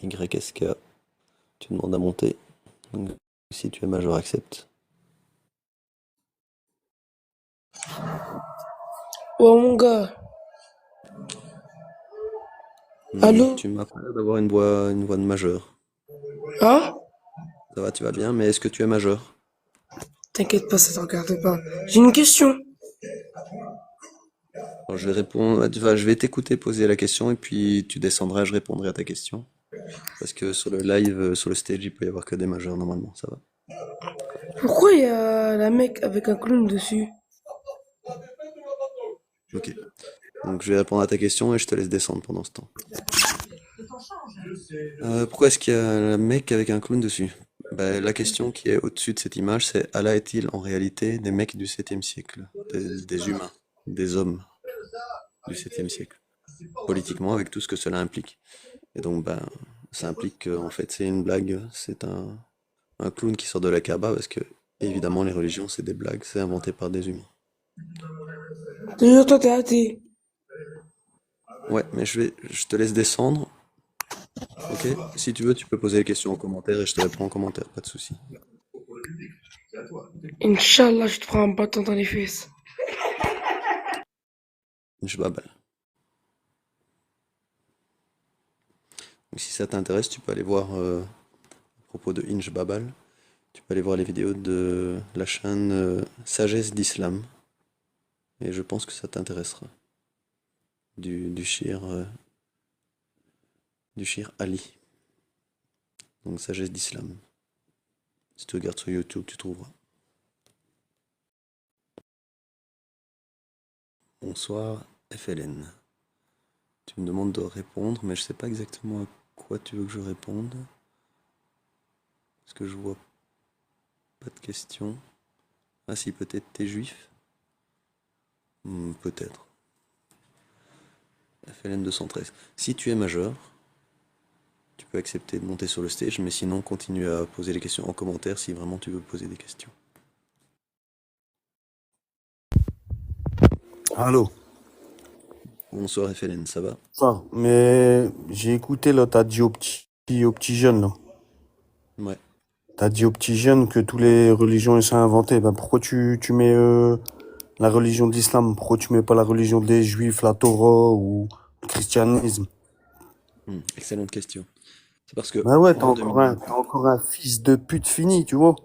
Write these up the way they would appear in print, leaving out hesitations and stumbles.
YSK, tu demandes à monter. Donc, si tu es majeur, accepte. Ouais, mon gars. Allô? Tu m'as pas l'air d'avoir une voix de majeur. Hein? Ça va, tu vas bien, mais est-ce que tu es majeur? T'inquiète pas, ça te regarde pas. J'ai une question. Alors, je vais répondre, je vais t'écouter poser la question et puis tu descendras, je répondrai à ta question. Parce que sur le live, sur le stage, il peut y avoir que des majeurs normalement, ça va. Pourquoi il y a la mec avec un clown dessus? Ok. Donc je vais répondre à ta question et je te laisse descendre pendant ce temps. Pourquoi est-ce qu'il y a un mec avec un clown dessus? Ben, la question qui est au-dessus de cette image, c'est Allah est-il en réalité des mecs du 7e siècle? Des humains, des hommes du 7e siècle? Politiquement, avec tout ce que cela implique. Et donc, ben, ça implique que, en fait, c'est une blague, c'est un clown qui sort de la Kaaba, parce que, évidemment, les religions, c'est des blagues, c'est inventé par des humains. Déjà, toi, t'es athée. Ouais, mais je te laisse descendre, ok? Si tu veux, tu peux poser les questions en commentaire et je te réponds en commentaire, pas de souci. Inch'Allah, je te prends un bâton dans les fesses. Je babale. Donc, si ça t'intéresse, tu peux aller voir, à propos de Inch Babal, tu peux aller voir les vidéos de la chaîne Sagesse d'Islam, et je pense que ça t'intéressera. Du shir Ali, donc Sagesse d'Islam. Si tu regardes sur YouTube, tu trouveras. Bonsoir FLN. Tu me demandes de répondre, mais je sais pas exactement à quoi tu veux que je réponde. Parce que je vois pas de questions. Ah si, peut-être t'es juif? Peut-être. FLN 213. Si tu es majeur, tu peux accepter de monter sur le stage, mais sinon continue à poser les questions en commentaire si vraiment tu veux poser des questions. Allô, Bonsoir FLN, ça va? ça, mais j'ai écouté là, t'as dit au petit jeune là. Ouais. T'as dit au petit jeune que toutes les religions elles sont inventées. Ben pourquoi tu mets la religion de l'islam? Pourquoi tu mets pas la religion des juifs, la Torah ou le christianisme? Excellente question. C'est parce que Ben ouais, en 2000... t'as encore un fils de pute fini, tu vois,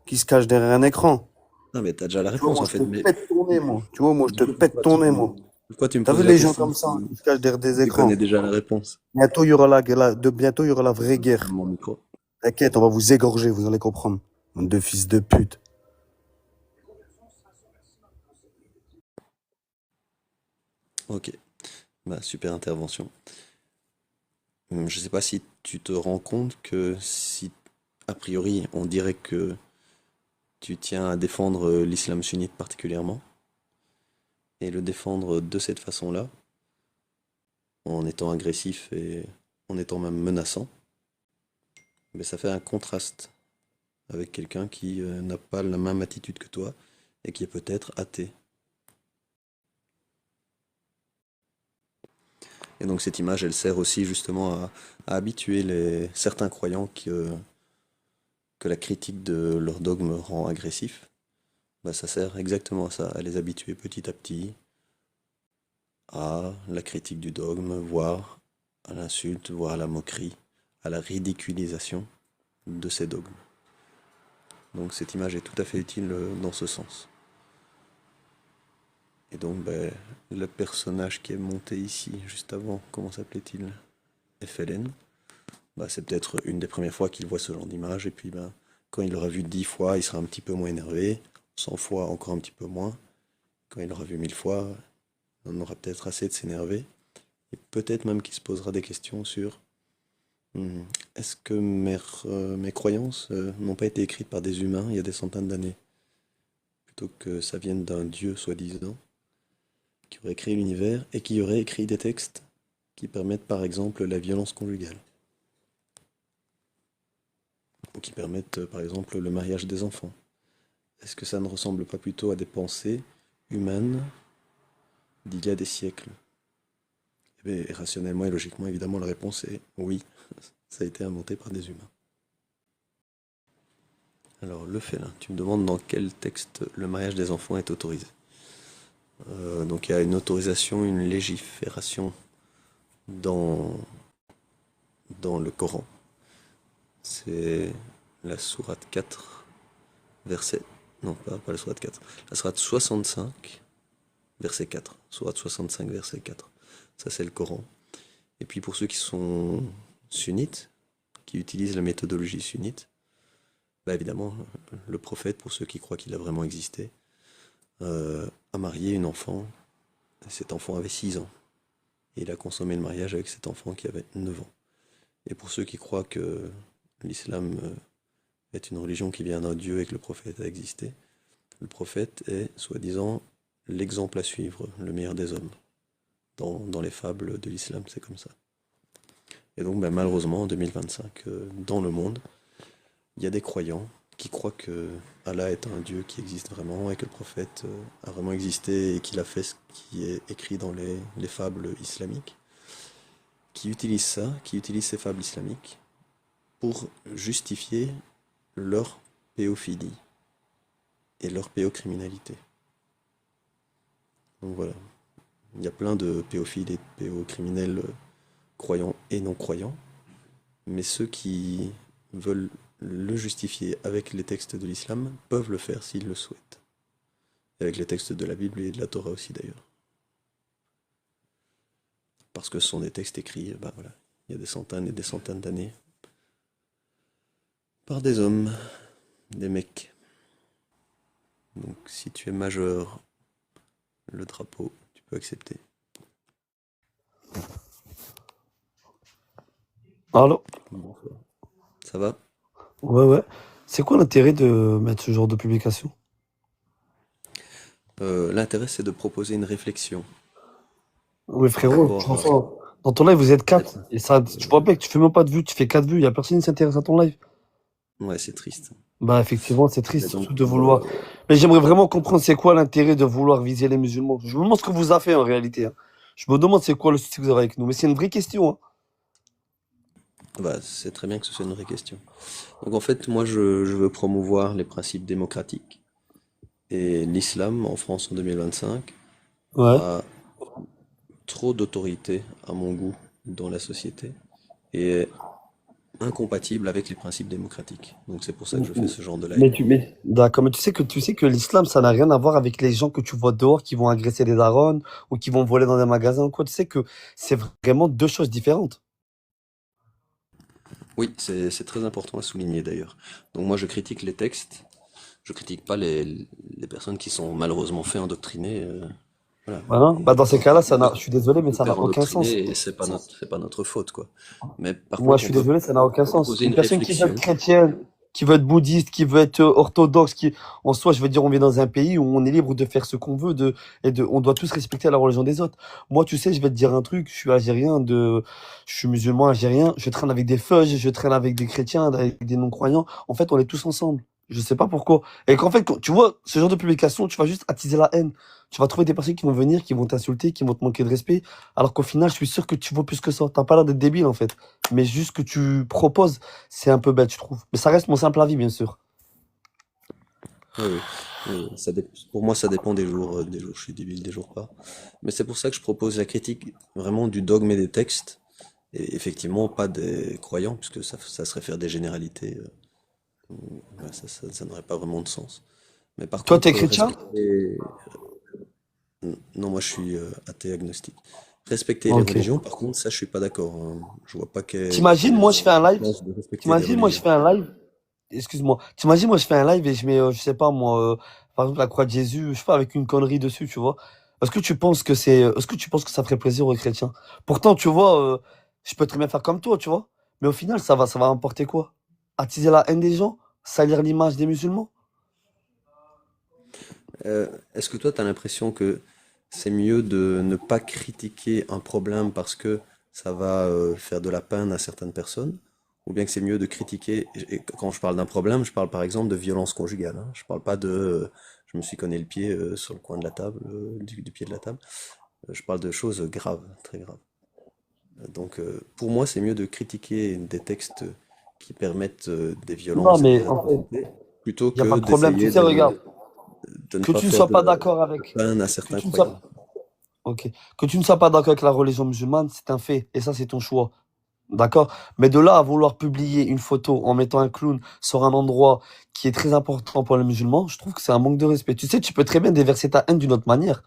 qui se cache derrière un écran. Non mais t'as déjà la Tu vois, réponse moi en je fait, te mais pète ton nez, moi. Tu vois, moi je du te coup pète ton nez, moi. pourquoi tu me T'as vu poses la les gens question comme ça, si ils se cachent derrière des tu connais écrans. déjà la réponse? Bientôt il y aura bientôt il y aura la vraie Ferme guerre. mon micro. T'inquiète, on va vous égorger, vous allez comprendre. Bande de fils de pute. Ok, bah super intervention. Je sais pas si tu te rends compte que si a priori on dirait que tu tiens à défendre l'islam sunnite particulièrement, et le défendre de cette façon-là, en étant agressif et en étant même menaçant, mais ça fait un contraste avec quelqu'un qui n'a pas la même attitude que toi et qui est peut-être athée. Et donc cette image, elle sert aussi justement à habituer certains croyants que la critique de leur dogme rend agressif. Bah, ça sert exactement à ça, à les habituer petit à petit à la critique du dogme, voire à l'insulte, voire à la moquerie, à la ridiculisation de ces dogmes. Donc cette image est tout à fait utile dans ce sens. Et donc ben, le personnage qui est monté ici juste avant, comment s'appelait-il? FLN. Bah, c'est peut-être une des premières fois qu'il voit ce genre d'image, et puis ben, quand il l'aura vu 10 fois, il sera un petit peu moins énervé, 100 fois encore un petit peu moins, quand il l'aura vu 1000 fois, on aura peut-être assez de s'énerver, et peut-être même qu'il se posera des questions sur hmm, est-ce que mes croyances n'ont pas été écrites par des humains il y a des centaines d'années, plutôt que ça vienne d'un dieu soi-disant, qui aurait créé l'univers et qui aurait écrit des textes qui permettent par exemple la violence conjugale, ou qui permettent par exemple le mariage des enfants. Est-ce que ça ne ressemble pas plutôt à des pensées humaines d'il y a des siècles? Et rationnellement et logiquement, évidemment, la réponse est oui, ça a été inventé par des humains. Alors, le félin, tu me demandes dans quel texte le mariage des enfants est autorisé. Donc, il y a une autorisation, une légifération dans, dans le Coran. C'est la sourate 4, verset. Non, pas la sourate 4. La sourate 65, verset 4. Sourate 65, verset 4. Ça, c'est le Coran. Et puis, pour ceux qui sont sunnites, qui utilisent la méthodologie sunnite, bah évidemment, le prophète, pour ceux qui croient qu'il a vraiment existé, a marié une enfant. Cet enfant avait 6 ans. Et il a consommé le mariage avec cet enfant qui avait 9 ans. Et pour ceux qui croient que l'islam est une religion qui vient d'un Dieu et que le prophète a existé, le prophète est, soi-disant, l'exemple à suivre, le meilleur des hommes. Dans les fables de l'islam, c'est comme ça. Et donc, ben, malheureusement, en 2025, dans le monde, il y a des croyants qui croient que Allah est un Dieu qui existe vraiment et que le prophète a vraiment existé et qu'il a fait ce qui est écrit dans les fables islamiques, qui utilisent ça, qui utilisent ces fables islamiques pour justifier leur péophilie et leur péocriminalité. Donc voilà, il y a plein de péophiles et de péocriminels croyants et non croyants, mais ceux qui veulent le justifier avec les textes de l'islam peuvent le faire s'ils le souhaitent. Et avec les textes de la Bible et de la Torah aussi d'ailleurs. Parce que ce sont des textes écrits, ben voilà, il y a des centaines et des centaines d'années, par des hommes, des mecs. Donc si tu es majeur, le drapeau, tu peux accepter. Allô? Bonsoir. Ça va? Ouais, ouais. C'est quoi l'intérêt de mettre ce genre de publication? L'intérêt c'est de proposer une réflexion Mais par frérot, tu rapport à vois, dans ton live, vous êtes cette... 4. Et ça, tu vois bien que tu fais même pas de vues, tu fais 4 vues, il y a personne qui s'intéresse à ton live. Ouais, c'est triste. Bah, effectivement, c'est Mais triste, donc, surtout de vouloir. Mais j'aimerais vraiment comprendre c'est quoi l'intérêt de vouloir viser les musulmans. Je me demande ce que vous a fait en réalité, hein. Je me demande c'est quoi le souci que vous avez avec nous. Mais c'est une vraie question, hein. bah, c'est très bien que ce soit une vraie question. Donc en fait, moi je veux promouvoir les principes démocratiques. Et l'islam en France en 2025 Ouais. a trop d'autorité, à mon goût, dans la société et est incompatible avec les principes démocratiques. Donc c'est pour ça que je fais ce genre de live. D'accord, mais tu sais que l'islam, ça n'a rien à voir avec les gens que tu vois dehors qui vont agresser des darons ou qui vont voler dans des magasins ou quoi. Tu sais que c'est vraiment deux choses différentes. Oui, c'est très important à souligner d'ailleurs. Donc moi je critique les textes, je critique pas les personnes qui sont malheureusement fait endoctriner. Voilà. Voilà. Bah, dans ces cas-là, je suis désolé, mais Nous ça n'a faire aucun sens. endoctriner et c'est pas notre faute, quoi. Mais par Moi, je contre, suis désolé, ça n'a aucun sens. proposer Une une personne qui veut être réflexion. chrétienne, qui veut être bouddhiste, qui veut être orthodoxe, en soi, je veux dire, on vit dans un pays où on est libre de faire ce qu'on veut, on doit tous respecter la religion des autres. Moi, tu sais, je vais te dire un truc, je suis musulman algérien, je traîne avec des feuges, je traîne avec des chrétiens, avec des non-croyants. En fait, on est tous ensemble. Je sais pas pourquoi. Et qu'en fait, tu vois, ce genre de publication, tu vas juste attiser la haine. Tu vas trouver des personnes qui vont venir, qui vont t'insulter, qui vont te manquer de respect, alors qu'au final, je suis sûr que tu vaux plus que ça. T'as pas l'air d'être débile, en fait. Mais juste que tu proposes, c'est un peu bête, je trouve. Mais ça reste mon simple avis, bien sûr. Oui, oui. Oui, pour moi, ça dépend des jours je suis débile, des jours pas. Mais c'est pour ça que je propose la critique vraiment du dogme et des textes, et effectivement pas des croyants, puisque ça serait faire des généralités. Ouais, ça n'aurait pas vraiment de sens. Mais par Toi, t'es contre, chrétien? Non, moi je suis athée agnostique. Respecter les Ok. religions, par contre, ça je suis pas d'accord, hein. Je vois pas T'imagines, quelle est moi, je fais un live. l'importance de respecter des T'imagines, moi, je religions. fais un live. Excuse-moi. T'imagines, moi, je fais un live et je mets, je sais pas, moi, par exemple, la croix de Jésus, je sais pas, avec une connerie dessus, tu vois. Est-ce que tu penses que ça ferait plaisir aux chrétiens? Pourtant, tu vois, je peux très bien faire comme toi, tu vois. Mais au final, ça va importer quoi? Attiser la haine des gens? Salir l'image des musulmans? Est-ce que toi, tu as l'impression que c'est mieux de ne pas critiquer un problème parce que ça va faire de la peine à certaines personnes, ou bien que c'est mieux de critiquer, et quand je parle d'un problème, je parle par exemple de violence conjugale, hein. Je parle pas de je me suis cogné le pied sur le coin de la table, du pied de la table. Je parle de choses graves, très graves. Donc, pour moi, c'est mieux de critiquer des textes qui permettent des Non, violences et des mais en fait, atrocités plutôt il n'y a pas que de problème. Tu d'essayer sais, regarde, de ne que pas tu ne faire sois pas d'accord de avec, peine à que certains tu ne croyants. sois, ok, que tu ne sois pas d'accord avec la religion musulmane, c'est un fait, et ça, c'est ton choix. D'accord? Mais de là à vouloir publier une photo en mettant un clown sur un endroit qui est très important pour les musulmans, je trouve que c'est un manque de respect. Tu sais, tu peux très bien déverser ta haine d'une autre manière.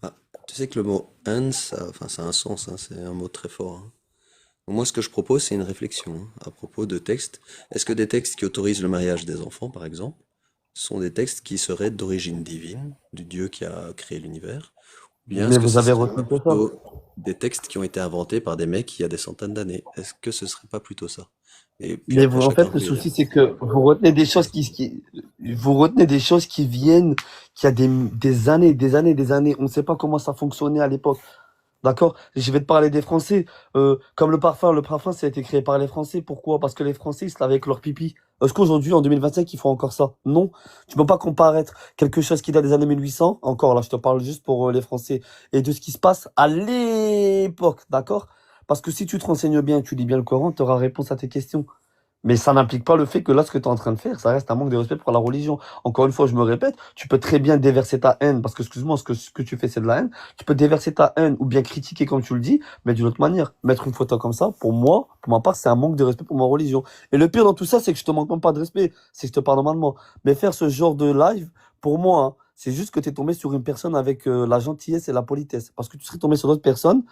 Ah, tu sais que le mot haine, enfin, ça a un sens, hein, c'est un mot très fort, hein. Moi, ce que je propose, c'est une réflexion hein, à propos de textes. Est-ce que des textes qui autorisent le mariage des enfants, par exemple, sont des textes qui seraient d'origine divine, du Dieu qui a créé l'univers, ou bien est-ce Mais que vous ce avez serait pas recruté ça. plutôt des textes qui ont été inventés par des mecs il y a des centaines d'années? Est-ce que ce serait pas plutôt ça? Et puis Mais après, vous, en chacun fait, le peut y souci, c'est que vous retenez des choses vous retenez des choses qui viennent, qui a des années, des années, des années. On ne sait pas comment ça fonctionnait à l'époque. D'accord? Je vais te parler des Français. Comme le parfum, ça a été créé par les Français. Pourquoi? Parce que les Français, ils se lavaient avec leur pipi. Est-ce qu'aujourd'hui, en 2025, ils font encore ça? Non. Tu peux pas comparer quelque chose qui date des années 1800, encore là, je te parle juste pour les Français, et de ce qui se passe à l'époque. D'accord? Parce que si tu te renseignes bien, tu lis bien le Coran, tu auras réponse à tes questions. Mais ça n'implique pas le fait que là, ce que tu es en train de faire, ça reste un manque de respect pour la religion. Encore une fois, je me répète, tu peux très bien déverser ta haine, parce que, excuse-moi, ce que tu fais, c'est de la haine. Tu peux déverser ta haine ou bien critiquer, comme tu le dis, mais d'une autre manière. Mettre une photo comme ça, pour moi, pour ma part, c'est un manque de respect pour ma religion. Et le pire dans tout ça, c'est que je te manque même pas de respect, c'est que je te parle normalement. Mais faire ce genre de live, pour moi, hein, c'est juste que tu es tombé sur une personne avec la gentillesse et la politesse. Parce que tu serais tombé sur d'autres personnes,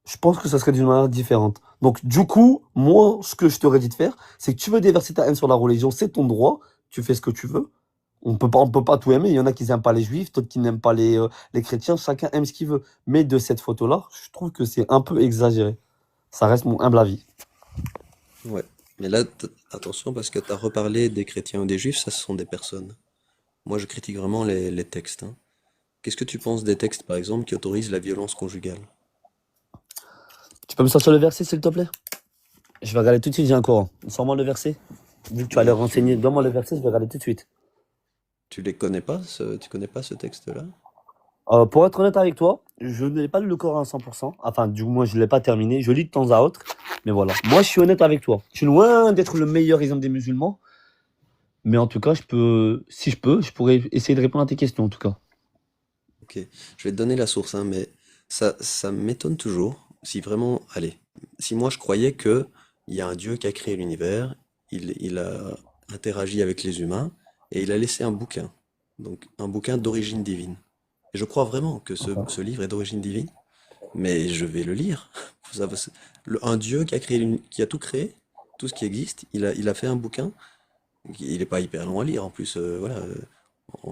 je pense que ça serait d'une manière différente. Donc, du coup, moi, ce que je t'aurais dit de faire, c'est que tu veux déverser ta haine sur la religion, c'est ton droit, tu fais ce que tu veux. On peut pas tout aimer. Il y en a qui n'aiment pas les juifs, d'autres qui n'aiment pas les chrétiens. Chacun aime ce qu'il veut. Mais de cette photo-là, je trouve que c'est un peu exagéré. Ça reste mon humble avis. Ouais. Mais là, attention, parce que tu as reparlé des chrétiens ou des juifs, ça, ce sont des personnes. Moi, je critique vraiment les textes, hein. Qu'est-ce que tu penses des textes, par exemple, qui autorisent la violence conjugale? Tu peux me sortir le verset, s'il te plaît? Je vais regarder tout de suite, j'ai un courant. Sors-moi le verset. Vu que tu vas Ouais, aller renseigner, donne-moi le verset, je vais regarder tout de suite. tu les connais pas, tu connais pas ce texte-là? Pour être honnête avec toi, je n'ai pas lu le Coran à 100%. Enfin, du moins, je ne l'ai pas terminé. Je lis de temps à autre. Mais voilà. Moi, je suis honnête avec toi. Je suis loin d'être le meilleur exemple des musulmans. Mais en tout cas, si je peux, je pourrais essayer de répondre à tes questions, en tout cas. Ok, je vais te donner la source, hein, mais ça m'étonne toujours si vraiment, allez, si moi je croyais que il y a un Dieu qui a créé l'univers, il a interagi avec les humains et il a laissé un bouquin, donc un bouquin d'origine divine. Et je crois vraiment que ce livre est d'origine divine, mais je vais le lire. Un Dieu qui a créé, qui a tout créé, tout ce qui existe, il a fait un bouquin. Il n'est pas hyper long à lire en plus, voilà,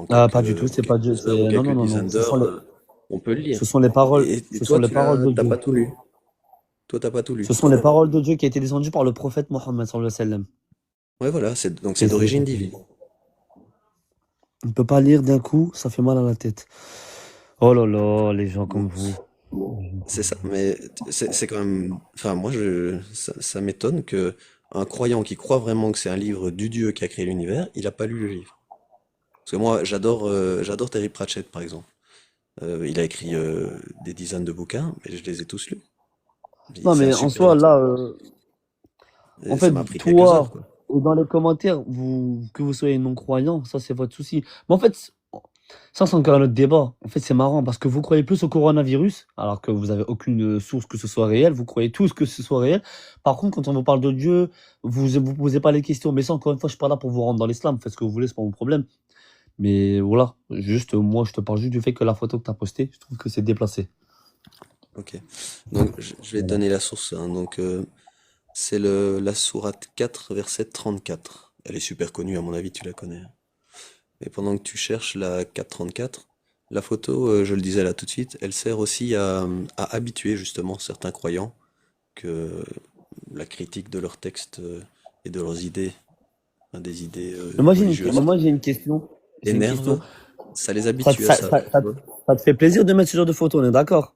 Ah, pas du tout, en c'est pas Dieu. quelques heures ou Non, non, quelques non, non. dizaines d'heures, on peut le Ce lire. sont les paroles, Et ce sont toi, les paroles de t'as Dieu. pas tout lu. Toi, t'as pas tout lu. Ce sont les paroles de Dieu qui a été descendues par le prophète Mohammed, sallallahu alayhi wa sallam. Ouais, voilà, donc c'est Et c'est- d'origine divine. On ne peut pas lire d'un coup, ça fait mal à la tête. Oh là là, les gens Bon, comme vous. c'est ça, mais c'est quand même, enfin, moi, ça m'étonne que un croyant qui croit vraiment que c'est un livre du Dieu qui a créé l'univers, il a pas lu le livre. Parce que moi, j'adore Terry Pratchett, par exemple. Il a écrit des dizaines de bouquins, mais je les ai tous lus. Non, C'est un mais en super soi, auteur. là, en Et ça fait, m'a pris quelques heures, toi, quoi. dans les commentaires, que vous soyez non-croyant, ça c'est votre souci. Mais en fait, ça c'est encore un autre débat. En fait, c'est marrant parce que vous croyez plus au coronavirus, alors que vous avez aucune source que ce soit réel. Vous croyez tous que ce soit réel. Par contre, quand on vous parle de Dieu, vous posez pas les questions. Mais ça, encore une fois, je suis pas là pour vous rendre dans l'islam. Faites ce que vous voulez, c'est pas mon problème. Mais voilà, juste, moi, je te parle juste du fait que la photo que tu as postée, je trouve que c'est déplacé. Ok. Donc, je vais te Voilà. donner la source, hein. Donc, c'est la sourate 4, verset 34. Elle est super connue, à mon avis, tu la connais, hein. Et pendant que tu cherches la 4.34, la photo, je le disais là tout de suite, elle sert aussi à habituer justement certains croyants que la critique de leurs textes et de leurs idées, hein, des idées Mais religieuses moi, j'ai une question. J'ai une question. énervent, ça les Ça, habitue à ça, ça, ça, tu ça, vois. ça te fait plaisir de mettre ce genre de photo, on est d'accord?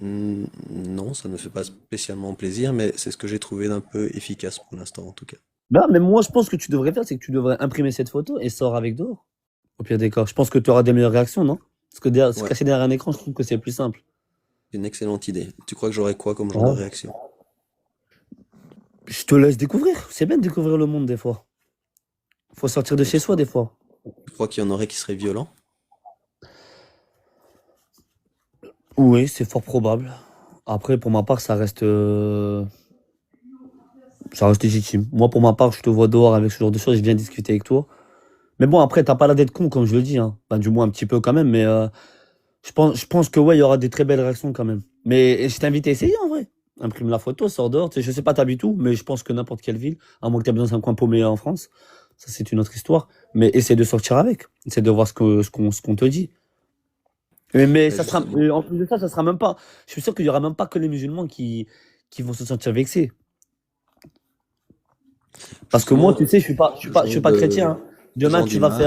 Non, ça ne me fait pas spécialement plaisir, mais c'est ce que j'ai trouvé d'un peu efficace pour l'instant en tout cas. Non, mais moi, je pense que tu devrais faire, c'est que tu devrais imprimer cette photo et sort avec dehors. Au pire des cas, je pense que tu auras des meilleures réactions, non? Parce que se Ouais, cacher derrière un écran, je trouve que c'est plus simple. C'est une excellente idée. Tu crois que j'aurais quoi comme genre de Ouais. réaction? Je te laisse découvrir. C'est bien de découvrir le monde des fois. Faut sortir de Donc, chez soi des fois. tu crois qu'il y en aurait qui seraient violents? Oui, c'est fort probable. Après, pour ma part, ça reste légitime. Moi, pour ma part, je te vois dehors avec ce genre de choses, je viens discuter avec toi. Mais bon, après, t'as pas l'air d'être con, comme je le dis, hein. Ben, du moins un petit peu quand même, mais je pense que ouais, il y aura des très belles réactions quand même. Mais je t'invite à essayer en vrai. Imprime la photo, sors dehors. Tu sais, je sais pas t'habites où, mais je pense que n'importe quelle ville, à moins que t'habites dans un coin paumé en France, ça c'est une autre histoire. Mais essaie de sortir avec. Essaie de voir ce qu'on te dit. Mais Bah, ça sera, justement, en plus de ça, ça sera même pas. Je suis sûr qu'il y aura même pas que les musulmans qui vont se sentir vexés. Parce que moi, justement, tu sais, ce je genre suis pas chrétien, de, hein. ce Demain, genre tu vas d'image,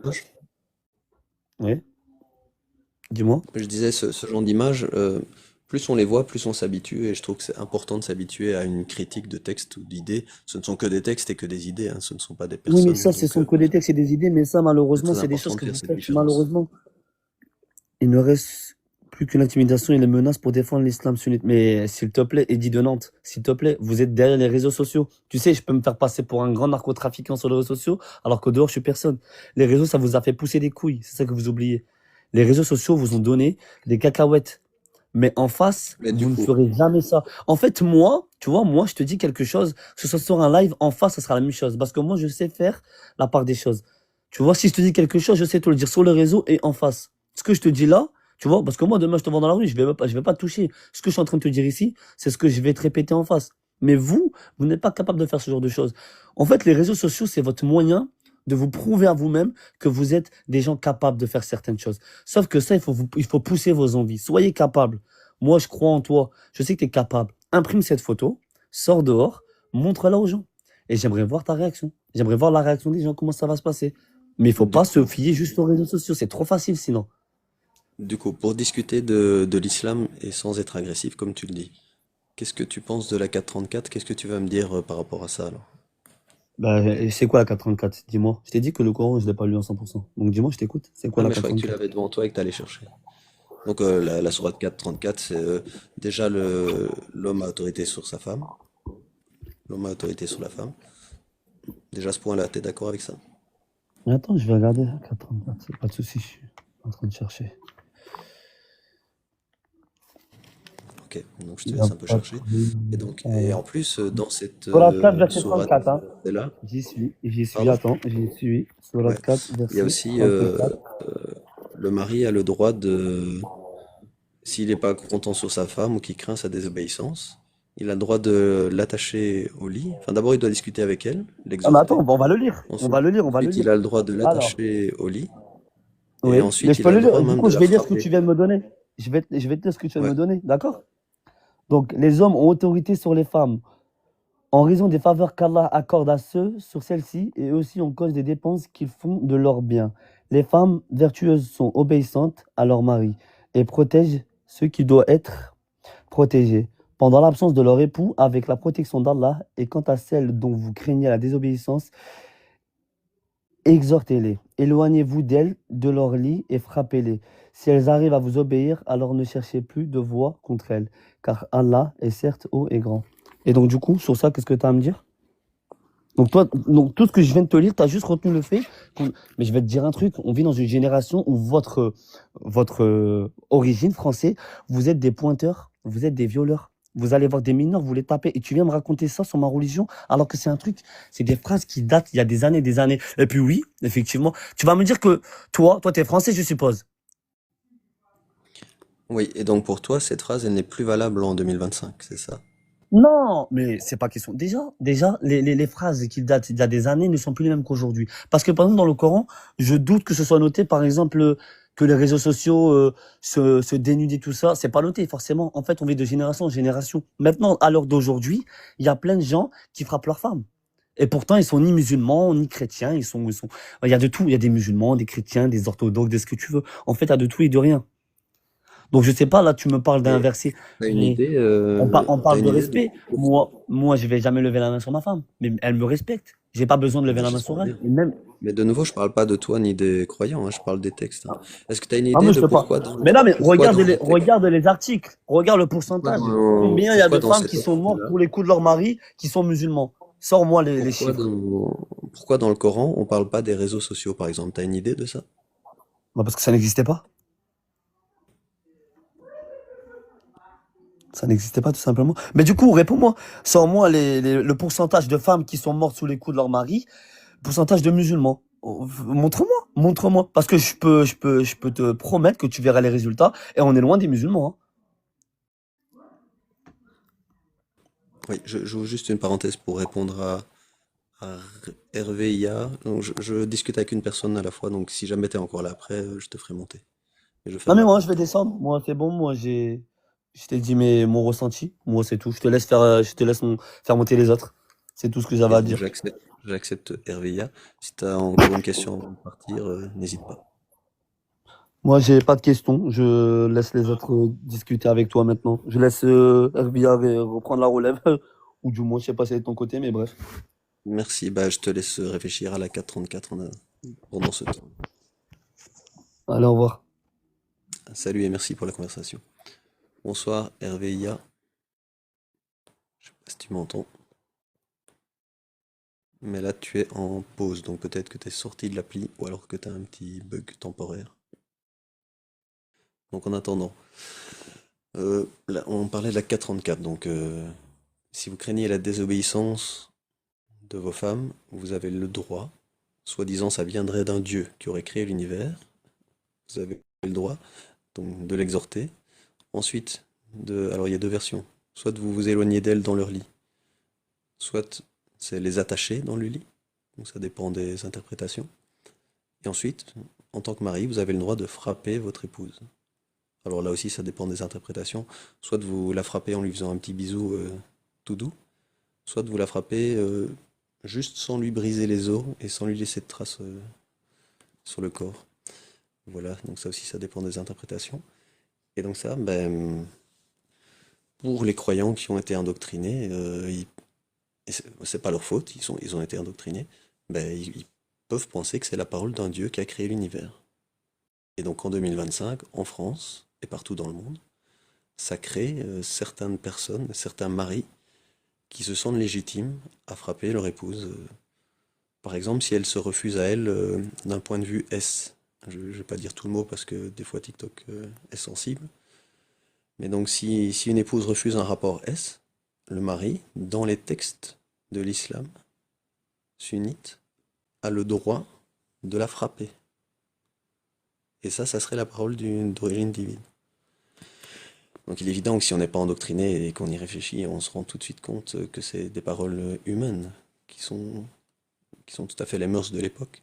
faire, ouais, dis-moi. je disais, ce genre d'image, plus on les voit, plus on s'habitue, et je trouve que c'est important de s'habituer à une critique de texte ou d'idées. Ce ne sont que des textes et que des idées, hein, ce ne sont pas des Oui, mais personnes, ça, ce donc sont que des textes et des idées, mais ça, c'est malheureusement, très c'est des important choses de que faire vous cette faites. différence. Malheureusement, il ne reste plus que l'intimidation et les menaces pour défendre l'islam sunnite. Mais s'il te plaît, Eddie de Nantes, s'il te plaît, vous êtes derrière les réseaux sociaux. Tu sais, je peux me faire passer pour un grand narcotrafiquant sur les réseaux sociaux, alors qu'au dehors, je suis personne. Les réseaux, ça vous a fait pousser des couilles. C'est ça que vous oubliez. Les réseaux sociaux vous ont donné des cacahuètes. Mais en face, Mais du vous ne coup, ferez jamais ça. En fait, moi, tu vois, moi, je te dis quelque chose, que ce soit sur un live, en face, ça sera la même chose. Parce que moi, je sais faire la part des choses. Tu vois, si je te dis quelque chose, je sais te le dire sur le réseau et en face. Ce que je te dis là, tu vois, parce que moi, demain, je te vois dans la rue, je vais pas te toucher. Ce que je suis en train de te dire ici, c'est ce que je vais te répéter en face. Mais vous n'êtes pas capable de faire ce genre de choses. En fait, les réseaux sociaux, c'est votre moyen de vous prouver à vous-même que vous êtes des gens capables de faire certaines choses. Sauf que ça, il faut pousser vos envies. Soyez capables. Moi, je crois en toi. Je sais que tu es capable. Imprime cette photo, sors dehors, montre-la aux gens. Et j'aimerais voir ta réaction. J'aimerais voir la réaction des gens, comment ça va se passer. Mais il faut du pas se coup, fier juste aux réseaux sociaux. C'est trop facile sinon. pour discuter de l'islam et sans être agressif, comme tu le dis, qu'est-ce que tu penses de la 434? Qu'est-ce que tu vas me dire par rapport à ça alors? Bah, et c'est quoi la 434? Dis-moi. Je t'ai dit que le Coran, je l'ai pas lu en 100%. Donc dis-moi, je t'écoute. C'est quoi Ah, la mais je croyais que tu 434? l'avais devant toi et que tu allais chercher. Donc la sourate 434, c'est déjà l'homme a autorité sur sa femme, l'homme a autorité sur la femme. Déjà à ce point-là, t'es d'accord avec ça? Mais attends, je vais regarder la 434. C'est pas de souci, je suis en train de chercher. Ok, donc je Il te n'y a laisse un peu pas de chercher. Et problème. donc, et en plus, dans cette Surat 4, verset sourate 34, hein. là, J'y suis, pardon? attends, j'y suis. Surat Ouais. 4, Il y a verset aussi 34. le mari a le droit de, s'il n'est pas content sur sa femme ou qu'il craint sa désobéissance, il a le droit de l'attacher au lit. Enfin, d'abord, il doit discuter avec elle, Ah, mais attends, l'exhorter. on va le lire. On va Ensuite, le lire, on va le ensuite, lire. il a le droit de Alors, l'attacher au lit. Et oui, mais ensuite, je il peux a le le droit lire. Du même coup, de je la vais lire ce que frapper. tu viens de me donner. Je vais te dire ce que tu viens de Ouais. me donner, d'accord? Donc, les hommes ont autorité sur les femmes en raison des faveurs qu'Allah accorde à ceux sur celles-ci et aussi en cause des dépenses qu'ils font de leurs biens. Les femmes vertueuses sont obéissantes à leur mari et protègent ceux qui doivent être protégés pendant l'absence de leur époux avec la protection d'Allah. Et quant à celles dont vous craignez la désobéissance, exhortez-les, éloignez-vous d'elles, de leur lit et frappez-les. Si elles arrivent à vous obéir, alors ne cherchez plus de voix contre elles, car Allah est certes haut et grand. Et donc du coup, sur ça, qu'est-ce que tu as à me dire? Donc toi, donc tout ce que je viens de te lire, tu as juste retenu le fait mais je vais te dire un truc, on vit dans une génération où votre origine française, vous êtes des pointeurs, vous êtes des violeurs. Vous allez voir des mineurs, vous les tapez, et tu viens me raconter ça sur ma religion, alors que c'est un truc, c'est des phrases qui datent il y a des années, des années. Et puis oui, effectivement, tu vas me dire que toi, t'es français, je suppose. Oui, et donc pour toi, cette phrase, elle n'est plus valable en 2025, c'est ça? Non, mais c'est pas question. Déjà, les phrases qui datent d'il y a des années ne sont plus les mêmes qu'aujourd'hui. Parce que, par exemple, dans le Coran, je doute que ce soit noté, par exemple, que les réseaux sociaux se dénudent et tout ça. C'est pas noté, forcément. En fait, on vit de génération en génération. Maintenant, à l'heure d'aujourd'hui, il y a plein de gens qui frappent leurs femmes. Et pourtant, ils sont ni musulmans, ni chrétiens. Il y a de tout. Il y a des musulmans, des chrétiens, des orthodoxes, des ce que tu veux. En fait, il y a de tout et de rien. Donc, je sais pas, là, tu me parles d'un Et verset. t'as une Mais idée, on t'as parle une de idée de respect. pourquoi? Moi, je vais jamais lever la main sur ma femme, mais elle me respecte. J'ai pas besoin de lever Bah, la main sur j'espère elle. bien. Et même, Mais de nouveau, je parle pas de toi ni des croyants, hein, je parle des textes, hein. Est-ce que tu as une ah, idée moi, je de peux pas. Mais là, mais pourquoi dans les textes, regarde les articles. Regarde le pourcentage. Combien il y a pourquoi de dans femmes cette qui sont mortes offre-là, pour les coups de leur mari qui sont musulmans? Sors-moi les pourquoi chiffres. pourquoi dans le Coran, on parle pas des réseaux sociaux, par exemple? Tu as une idée de ça? Bah, parce que ça n'existait pas. Ça n'existait pas, tout simplement. Mais du coup, réponds-moi. Sors-moi le pourcentage de femmes qui sont mortes sous les coups de leur mari, pourcentage de musulmans. Oh, montre-moi, montre-moi. Parce que je peux te promettre que tu verras les résultats et on est loin des musulmans, hein. Oui, j'ouvre juste une parenthèse pour répondre à Hervé IA. Donc, je discute avec une personne à la fois, donc si jamais tu es encore là après, je te ferai monter. Et je Non, ferme mais la moi, je porte. vais descendre. Moi, c'est bon. Je t'ai dit mon ressenti. Moi, c'est tout. Je te laisse faire monter les autres. C'est tout ce que Ok, j'avais à donc dire. j'accepte Hervé IA. Si tu as encore une question avant de partir, n'hésite pas. Moi, j'ai pas de questions. Je laisse les autres discuter avec toi maintenant. Je laisse RBA reprendre la relève. Ou du moins, je sais pas si c'est de ton côté, mais bref. Merci, bah, je te laisse réfléchir à la 434 pendant ce temps. Allez, au revoir. Salut et merci pour la conversation. Bonsoir Hervé IA. Je sais pas si tu m'entends. Mais là, tu es en pause, donc peut-être que tu es sorti de l'appli ou alors que tu as un petit bug temporaire. Donc en attendant, là, on parlait de la 434. Donc si vous craignez la désobéissance de vos femmes, vous avez le droit, soi-disant ça viendrait d'un Dieu qui aurait créé l'univers, vous avez le droit donc, de l'exhorter. Ensuite, alors il y a deux versions. Soit vous vous éloignez d'elles dans leur lit, soit c'est les attacher dans le lit. Donc ça dépend des interprétations. Et ensuite, en tant que mari, vous avez le droit de frapper votre épouse. Alors là aussi, ça dépend des interprétations. Soit vous la frappez en lui faisant un petit bisou tout doux, soit vous la frappez juste sans lui briser les os et sans lui laisser de traces sur le corps. Voilà, donc ça aussi, ça dépend des interprétations. Et donc ça, ben, pour les croyants qui ont été indoctrinés, et c'est pas leur faute, ils ont été indoctrinés, ben, ils peuvent penser que c'est la parole d'un Dieu qui a créé l'univers. Et donc en 2025, en France et partout dans le monde, ça crée certaines personnes, certains maris, qui se sentent légitimes à frapper leur épouse. Par exemple, si elle se refuse à elle d'un point de vue S. Je ne vais pas dire tout le mot parce que des fois TikTok est sensible. Mais donc si une épouse refuse un rapport S, le mari, dans les textes de l'islam sunnite, a le droit de la frapper. Et ça serait la parole d'origine divine. Donc il est évident que si on n'est pas endoctriné et qu'on y réfléchit, on se rend tout de suite compte que c'est des paroles humaines qui sont tout à fait les mœurs de l'époque.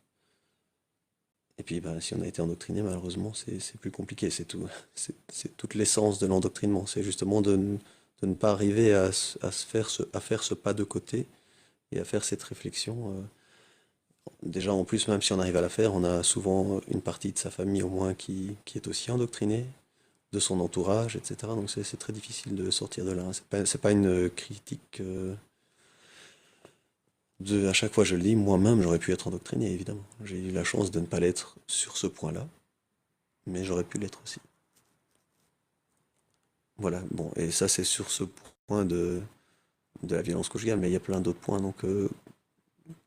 Et puis bah, si on a été endoctriné, malheureusement, c'est plus compliqué. C'est tout, c'est toute l'essence de l'endoctrinement. C'est justement de ne pas arriver à faire ce pas de côté et à faire cette réflexion. Déjà, en plus, même si on arrive à la faire, on a souvent une partie de sa famille au moins qui est aussi endoctrinée, de son entourage, etc. Donc c'est très difficile de sortir de là. C'est pas une critique à chaque fois je le dis, moi-même j'aurais pu être endoctriné, évidemment. J'ai eu la chance de ne pas l'être sur ce point-là, mais j'aurais pu l'être aussi. Voilà, bon, et ça c'est sur ce point de la violence conjugale, mais il y a plein d'autres points donc,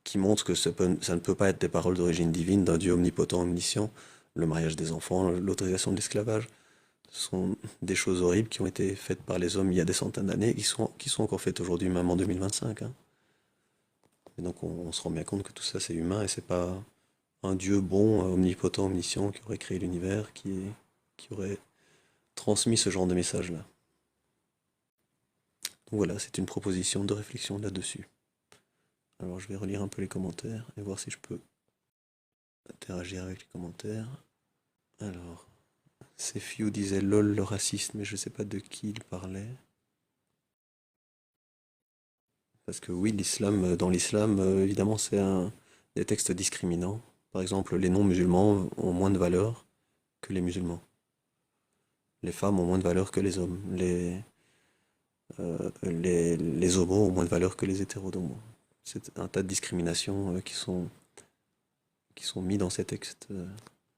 qui montrent que ça ne peut pas être des paroles d'origine divine d'un Dieu omnipotent, omniscient, le mariage des enfants, l'autorisation de l'esclavage. Ce sont des choses horribles qui ont été faites par les hommes il y a des centaines d'années, qui sont encore faites aujourd'hui, même en 2025. Hein. Et donc on se rend bien compte que tout ça c'est humain et c'est pas un Dieu bon, omnipotent, omniscient qui aurait créé l'univers, qui aurait transmis ce genre de message-là. Donc voilà, c'est une proposition de réflexion là-dessus. Alors je vais relire un peu les commentaires et voir si je peux interagir avec les commentaires. Alors, Sefiu disait lol le raciste, mais je sais pas de qui il parlait. Parce que oui, dans l'islam, évidemment, des textes discriminants. Par exemple, les non-musulmans ont moins de valeur que les musulmans. Les femmes ont moins de valeur que les hommes. Les homos ont moins de valeur que les hétéros. Donc, bon, c'est un tas de discriminations qui sont mis dans ces textes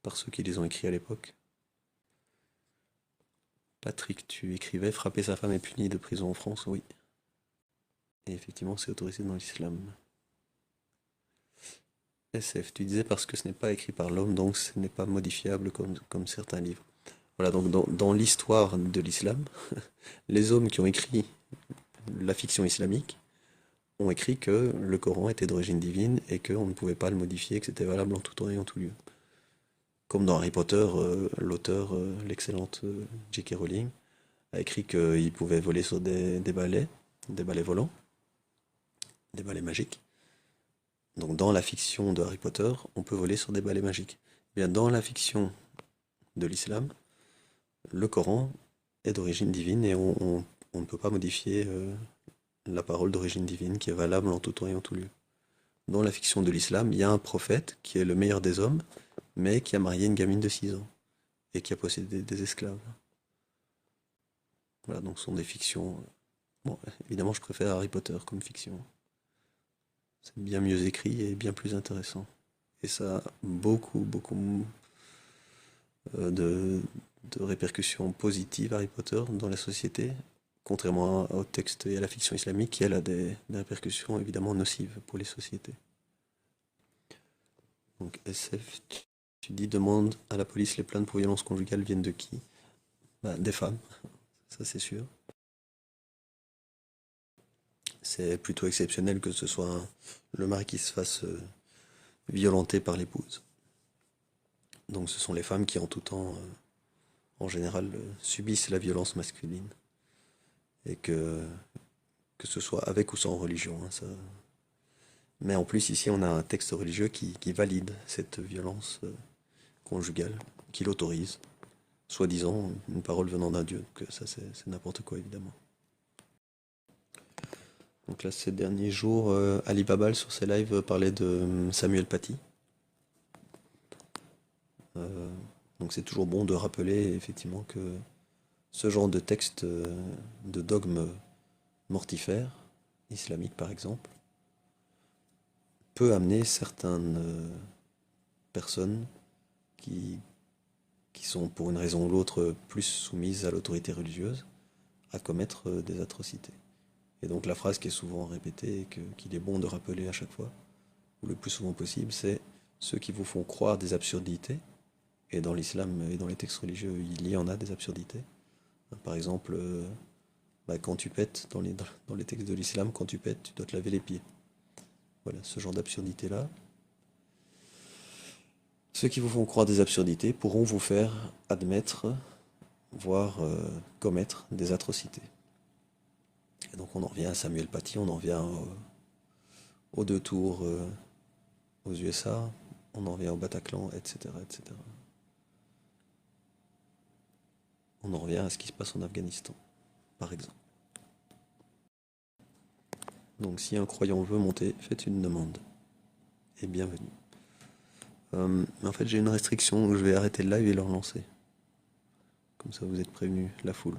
par ceux qui les ont écrits à l'époque. Patrick, tu écrivais frapper sa femme est puni de prison en France, oui. Et effectivement, c'est autorisé dans l'islam. SF, tu disais parce que ce n'est pas écrit par l'homme, donc ce n'est pas modifiable comme certains livres. Voilà, donc dans l'histoire de l'islam, les hommes qui ont écrit la fiction islamique ont écrit que le Coran était d'origine divine et qu'on ne pouvait pas le modifier, que c'était valable en tout temps et en tout lieu. Comme dans Harry Potter, l'auteur, l'excellente J.K. Rowling, a écrit qu'il pouvait voler sur des balais volants, des balais magiques. Donc dans la fiction de Harry Potter, on peut voler sur des balais magiques. Eh bien, dans la fiction de l'islam, le Coran est d'origine divine et on ne peut pas modifier la parole d'origine divine qui est valable en tout temps et en tout lieu. Dans la fiction de l'islam, il y a un prophète qui est le meilleur des hommes, mais qui a marié une gamine de 6 ans et qui a possédé des esclaves. Voilà, donc ce sont des fictions. Bon, évidemment, je préfère Harry Potter comme fiction. C'est bien mieux écrit et bien plus intéressant. Et ça a beaucoup de répercussions positives, Harry Potter, dans la société, contrairement au texte et à la fiction islamique, qui elle a des répercussions évidemment nocives pour les sociétés. Donc SF, tu dis demande à la police les plaintes pour violence conjugale viennent de qui? Bah, des femmes, ça c'est sûr. C'est plutôt exceptionnel que ce soit le mari qui se fasse violenter par l'épouse. Donc ce sont les femmes qui en tout temps, en général, subissent la violence masculine. Et que ce soit avec ou sans religion. Hein, ça. Mais en plus ici on a un texte religieux qui valide cette violence conjugale, qui l'autorise, soi-disant une parole venant d'un Dieu. Donc ça c'est n'importe quoi évidemment. Donc là ces derniers jours, Ali Babal sur ses lives parlait de Samuel Paty. Donc c'est toujours bon de rappeler effectivement que ce genre de texte, de dogme mortifère, islamique par exemple, peut amener certaines personnes qui sont pour une raison ou l'autre plus soumises à l'autorité religieuse à commettre des atrocités. Et donc la phrase qui est souvent répétée et qu'il est bon de rappeler à chaque fois, ou le plus souvent possible, c'est ceux qui vous font croire des absurdités, et dans l'islam et dans les textes religieux, il y en a des absurdités. Par exemple, quand tu pètes, dans les textes de l'islam, quand tu pètes, tu dois te laver les pieds. Voilà, ce genre d'absurdité-là. Ceux qui vous font croire des absurdités pourront vous faire admettre, voire commettre des atrocités. Et donc on en revient à Samuel Paty, on en revient aux deux tours aux USA, on en revient au Bataclan, etc., etc. On en revient à ce qui se passe en Afghanistan, par exemple. Donc si un croyant veut monter, faites une demande. Et bienvenue. Mais en fait j'ai une restriction, donc je vais arrêter le live et le relancer. Comme ça vous êtes prévenus, la foule.